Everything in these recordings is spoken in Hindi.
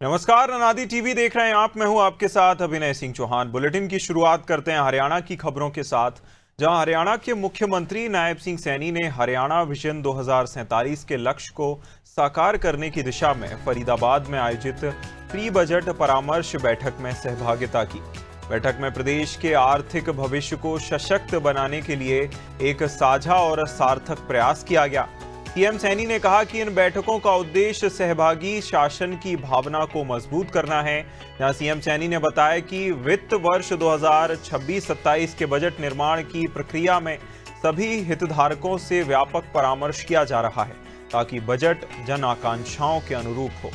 नमस्कार, अनादि टीवी देख रहे हैं आप। मैं हूं आपके साथ अभिनय सिंह चौहान। बुलेटिन की शुरुआत करते हैं हरियाणा की खबरों के साथ, जहां हरियाणा के मुख्यमंत्री नायब सिंह सैनी ने हरियाणा विजन 2047 के लक्ष्य को साकार करने की दिशा में फरीदाबाद में आयोजित प्री बजट परामर्श बैठक में सहभागिता की। बैठक में प्रदेश के आर्थिक भविष्य को सशक्त बनाने के लिए एक साझा और सार्थक प्रयास किया गया। सीएम सैनी ने कहा कि इन बैठकों का उद्देश्य सहभागी शासन की भावना को मजबूत करना है। जहां सीएम सैनी ने बताया कि वित्त वर्ष 2026-27 के बजट निर्माण की प्रक्रिया में सभी हितधारकों से व्यापक परामर्श किया जा रहा है ताकि बजट जन आकांक्षाओं के अनुरूप हो।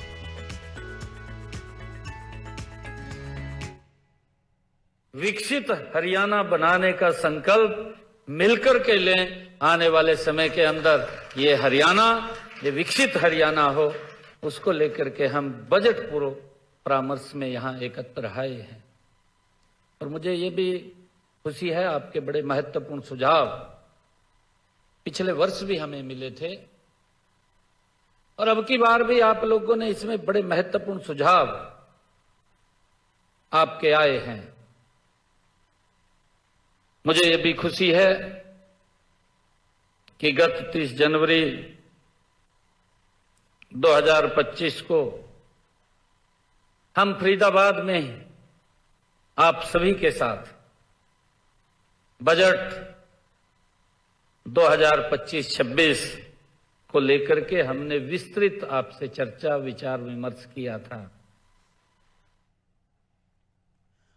विकसित हरियाणा बनाने का संकल्प मिलकर के लें। आने वाले समय के अंदर ये हरियाणा, ये विकसित हरियाणा हो, उसको लेकर के हम बजट पूर्व परामर्श में यहाँ एकत्र आए हैं। और मुझे ये भी खुशी है, आपके बड़े महत्वपूर्ण सुझाव पिछले वर्ष भी हमें मिले थे और अब की बार भी आप लोगों ने इसमें बड़े महत्वपूर्ण सुझाव आपके आए हैं। मुझे ये भी खुशी है कि गत 30 जनवरी 2025 को हम फरीदाबाद में आप सभी के साथ बजट 2025-26 को लेकर के हमने विस्तृत आपसे चर्चा विचार विमर्श किया था।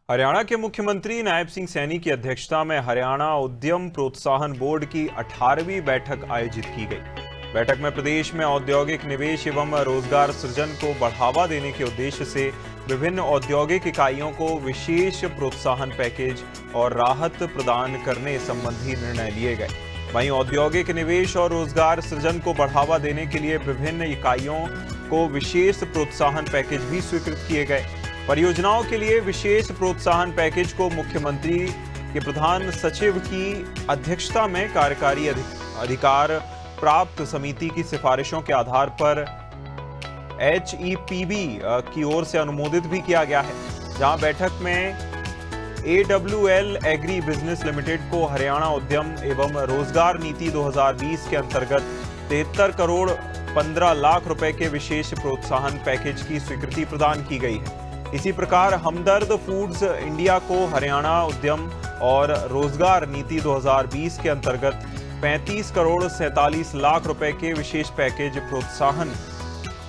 हरियाणा के मुख्यमंत्री नायब सिंह सैनी की अध्यक्षता में हरियाणा उद्यम प्रोत्साहन बोर्ड की 18वीं बैठक आयोजित की गई। बैठक में प्रदेश में औद्योगिक निवेश एवं रोजगार सृजन को बढ़ावा देने के उद्देश्य से विभिन्न औद्योगिक इकाइयों को विशेष प्रोत्साहन पैकेज और राहत प्रदान करने संबंधी निर्णय लिए गए। वहीं औद्योगिक निवेश और रोजगार सृजन को बढ़ावा देने के लिए विभिन्न इकाइयों को विशेष प्रोत्साहन पैकेज भी स्वीकृत किए गए। परियोजनाओं के लिए विशेष प्रोत्साहन पैकेज को मुख्यमंत्री के प्रधान सचिव की अध्यक्षता में कार्यकारी अधिकार प्राप्त समिति की सिफारिशों के आधार पर HEPB की ओर से अनुमोदित भी किया गया है। जहां बैठक में AWL एग्री बिजनेस लिमिटेड को हरियाणा उद्यम एवं रोजगार नीति 2020 के अंतर्गत 73 करोड़ 15 लाख रुपए के विशेष प्रोत्साहन पैकेज की स्वीकृति प्रदान की गई है। इसी प्रकार हमदर्द फूड्स इंडिया को हरियाणा उद्यम और रोजगार नीति 2020 के अंतर्गत 35 करोड़ 47 लाख रुपए के विशेष पैकेज प्रोत्साहन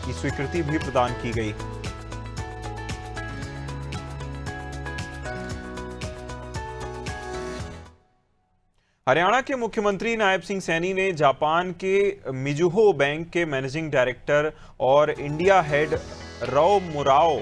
की स्वीकृति भी प्रदान की गई। हरियाणा के मुख्यमंत्री नायब सिंह सैनी ने जापान के मिजुहो बैंक के मैनेजिंग डायरेक्टर और इंडिया हेड रो मुराओ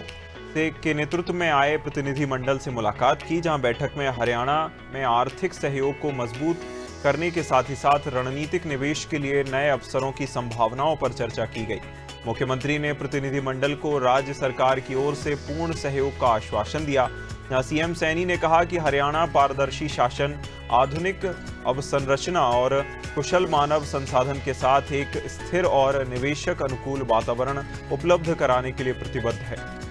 के नेतृत्व में आए प्रतिनिधिमंडल से मुलाकात की। जहां बैठक में हरियाणा में आर्थिक सहयोग को मजबूत करने के साथ ही साथ रणनीतिक निवेश के लिए नए अवसरों की संभावनाओं पर चर्चा की गई। मुख्यमंत्री ने प्रतिनिधिमंडल को राज्य सरकार की ओर से पूर्ण सहयोग का आश्वासन दिया। जहां सीएम सैनी ने कहा कि हरियाणा पारदर्शी शासन, आधुनिक अवसंरचना और कुशल मानव संसाधन के साथ एक स्थिर और निवेशक अनुकूल वातावरण उपलब्ध कराने के लिए प्रतिबद्ध है।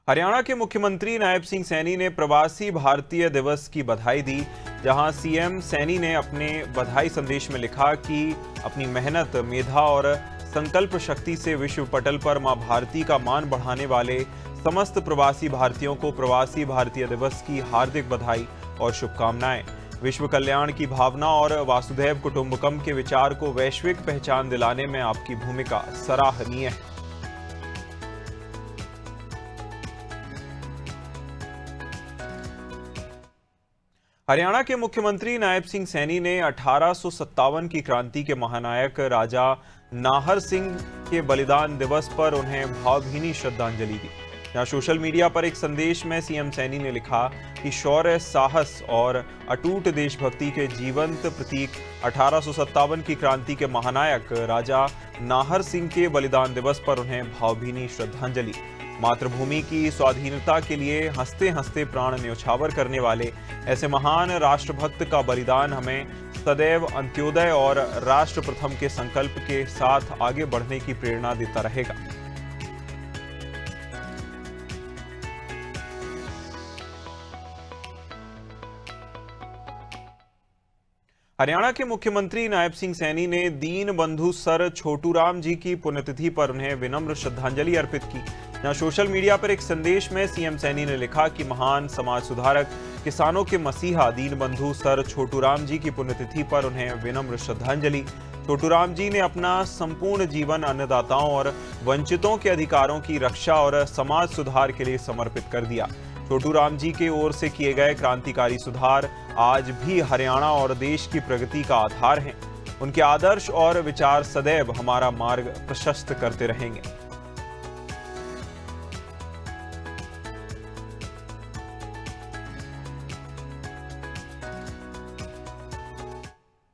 हरियाणा के मुख्यमंत्री नायब सिंह सैनी ने प्रवासी भारतीय दिवस की बधाई दी। जहां सीएम सैनी ने अपने बधाई संदेश में लिखा कि अपनी मेहनत, मेधा और संकल्प शक्ति से विश्व पटल पर मां भारती का मान बढ़ाने वाले समस्त प्रवासी भारतीयों को प्रवासी भारतीय दिवस की हार्दिक बधाई और शुभकामनाएं। विश्व कल्याण की भावना और वासुदैव कुटुंबकम के विचार को वैश्विक पहचान दिलाने में आपकी भूमिका सराहनीय है। हरियाणा के मुख्यमंत्री नायब सिंह सैनी ने 1857 की क्रांति के महानायक राजा नाहर सिंह के बलिदान दिवस पर उन्हें भावभीनी श्रद्धांजलि दी। यहाँ सोशल मीडिया पर एक संदेश में सीएम सैनी ने लिखा कि शौर्य, साहस और अटूट देशभक्ति के जीवंत प्रतीक 1857 की क्रांति के महानायक राजा नाहर सिंह के बलिदान दिवस पर उन्हें भावभीनी श्रद्धांजलि। मातृभूमि की स्वाधीनता के लिए हंसते हंसते प्राण न्यौछावर करने वाले ऐसे महान राष्ट्रभक्त का बलिदान हमें सदैव अंत्योदय और राष्ट्र प्रथम के संकल्प के साथ आगे बढ़ने की प्रेरणा देता रहेगा। हरियाणा के मुख्यमंत्री नायब सिंह सैनी ने दीन बंधु सर छोटूराम जी की पुण्यतिथि पर उन्हें विनम्र श्रद्धांजलि अर्पित की। यहाँ सोशल मीडिया पर एक संदेश में सीएम सैनी ने लिखा कि महान समाज सुधारक, किसानों के मसीहा दीन बंधु सर छोटूराम जी की पुण्यतिथि पर उन्हें विनम्र श्रद्धांजलि। छोटूराम जी ने अपना संपूर्ण जीवन अन्नदाताओं और वंचितों के अधिकारों की रक्षा और समाज सुधार के लिए समर्पित कर दिया। छोटूराम जी के ओर से किए गए क्रांतिकारी सुधार आज भी हरियाणा और देश की प्रगति का आधार हैं। उनके आदर्श और विचार सदैव हमारा मार्ग प्रशस्त करते रहेंगे।